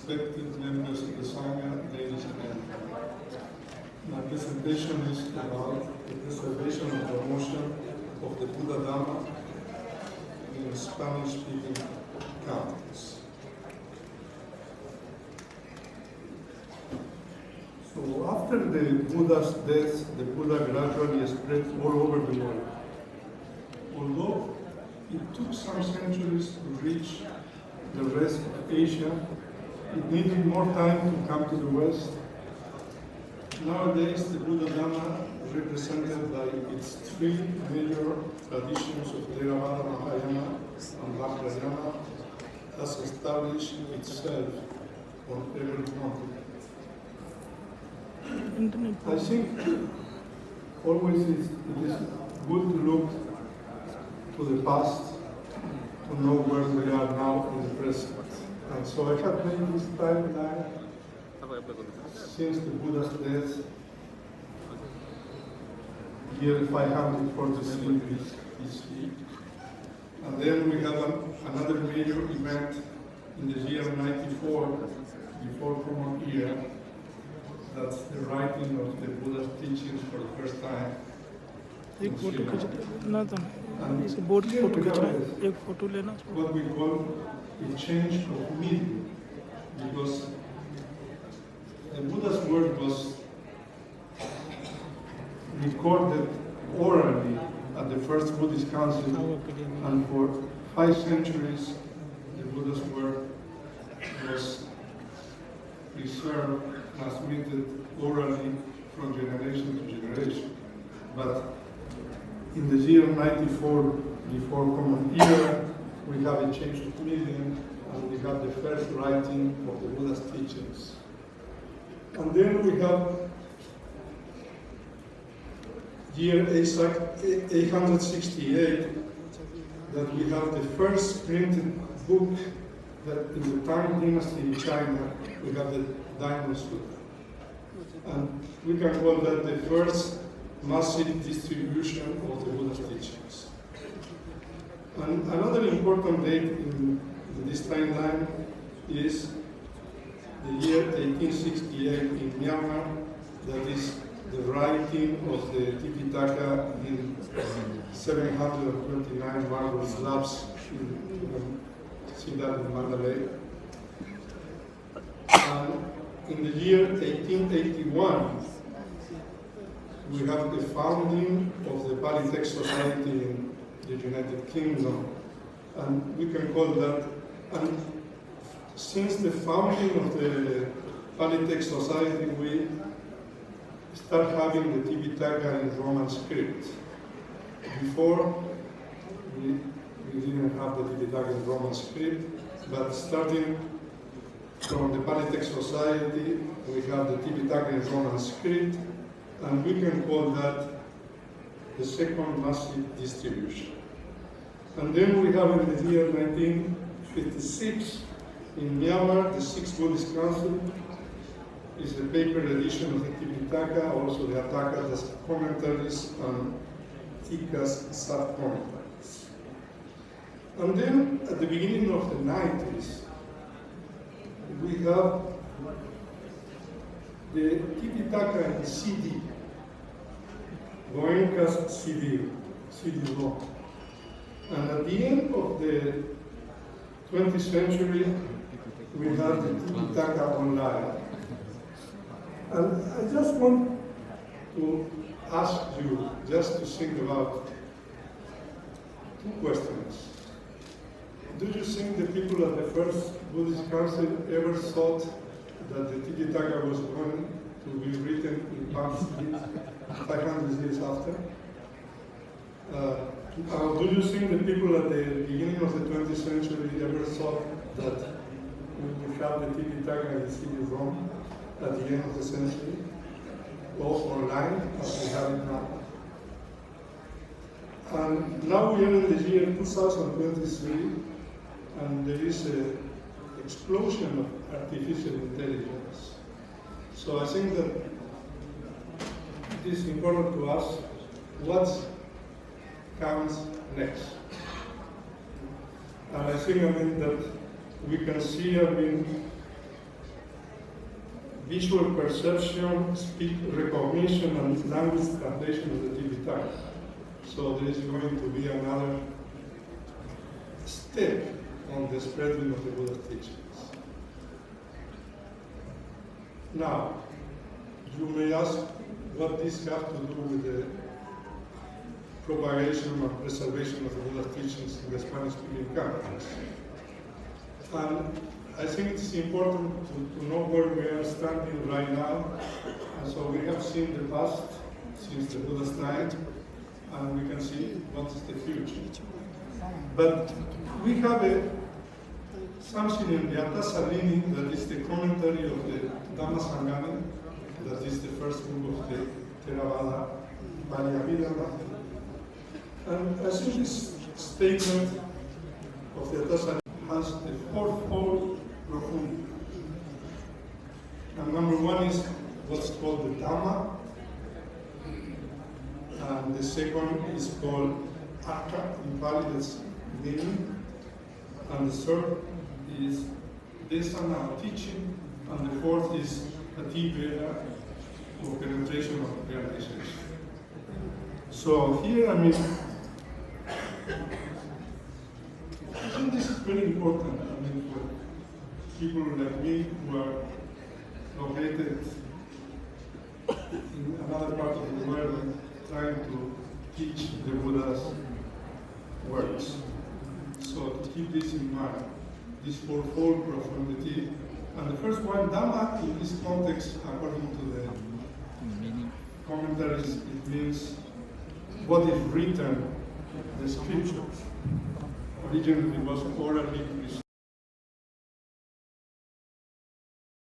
respected members of the Sangha, ladies and gentlemen. My presentation is about the preservation and promotion of the Buddha Dhamma in Spanish-speaking countries. So after the Buddha's death, the Buddha gradually spread all over the world. Although it took some centuries to reach the rest of Asia, it needed more time to come to the West. Nowadays, the Buddha Dhamma, represented by its three major traditions of Theravada, Mahayana, and Vajrayana, has established itself on every continent. I think always it is good to look to the past to know where we are now in the present. And so I have made this timeline since the Buddha's death, year 543 BC. And then we have another major event in the year 94 before Common Era. That's the writing of the Buddha's teachings for the first time. एक photo खींच लेना था इस board की photo खींचना है एक photo लेना what we call a change of medium, because the Buddha's word was recorded orally at the first Buddhist council, and for 5 centuries the Buddha's word was preserved, transmitted orally from generation to generation. But in the year 94, before Common Era, we have a change of medium, and we have the first writing of the Buddha's teachings. And then we have year 868, that we have the first printed book that in the Tang Dynasty in China, we have the Diamond Sutra. And we can call that the first massive distribution of the Buddha's teachings. And another important date in this timeline is the year 1868 in Myanmar, that is the writing of the Tipitaka in 729 marble slabs. You can see that in Mandalay. And in the year 1881, we have the founding of the Pali Text Society in the United Kingdom, and we can call that. And since the founding of the Pali Text Society, we start having the Tipitaka in Roman script. Before, we didn't have the Tipitaka in Roman script, but starting from the Pali Text Society, we have the Tipitaka in Roman script, and we can call that the second massive distribution. And then we have in the year 1956 in Myanmar, the 6th Buddhist Council is the paper edition of the Tipitaka, also the Attaka's commentaries and Tika's sub-commentaries. And then at the beginning of the 90s, we have the Tipitaka in CD, Goenka's CD law. And at the end of the 20th century, we have the Tipitaka online. And I just want to ask you just to think about 2 questions. Do you think the people at the first Buddhist Council ever thought that the Tipitaka was going to be written in Sanskrit 500 years after? Do you think the people at the beginning of the 20th century ever thought that we would have the Tipitaka in the city of Rome at the end of the century, or online as we have it now? And now we are in the year 2023, and there is an explosion of artificial intelligence. So I think that it is important to ask what comes next. And I think that we can see, visual perception, speech recognition, and language translation of the Tibetan. So there is going to be another step on the spreading of the Buddha's teachings. Now, you may ask what this has to do with the propagation or preservation of the Buddha's teachings in the Spanish-speaking countries. And I think it's important to know where we are standing right now. And so we have seen the past since the Buddha's time, and we can see what is the future. But we have something in the Atasalini that is the commentary of the Dhammasangani, that is the first book of the Theravada, Varyavida. And I think this statement of the Atasalini has a fourfold profundity. And number one is what's called the Dhamma, and the second is called Artha, in Pali, that's meaning, and the third is Desana, teaching, and the fourth is Ativeda, or penetration of realization. So here, I think this is very important. For people like me who are located in another part of the world trying to teach the Buddha's works. So to keep this in mind, this fourfold profundity. And the first one, Dhamma, in this context, according to the commentaries, it means what is written, the scriptures. Originally it was orally preserved.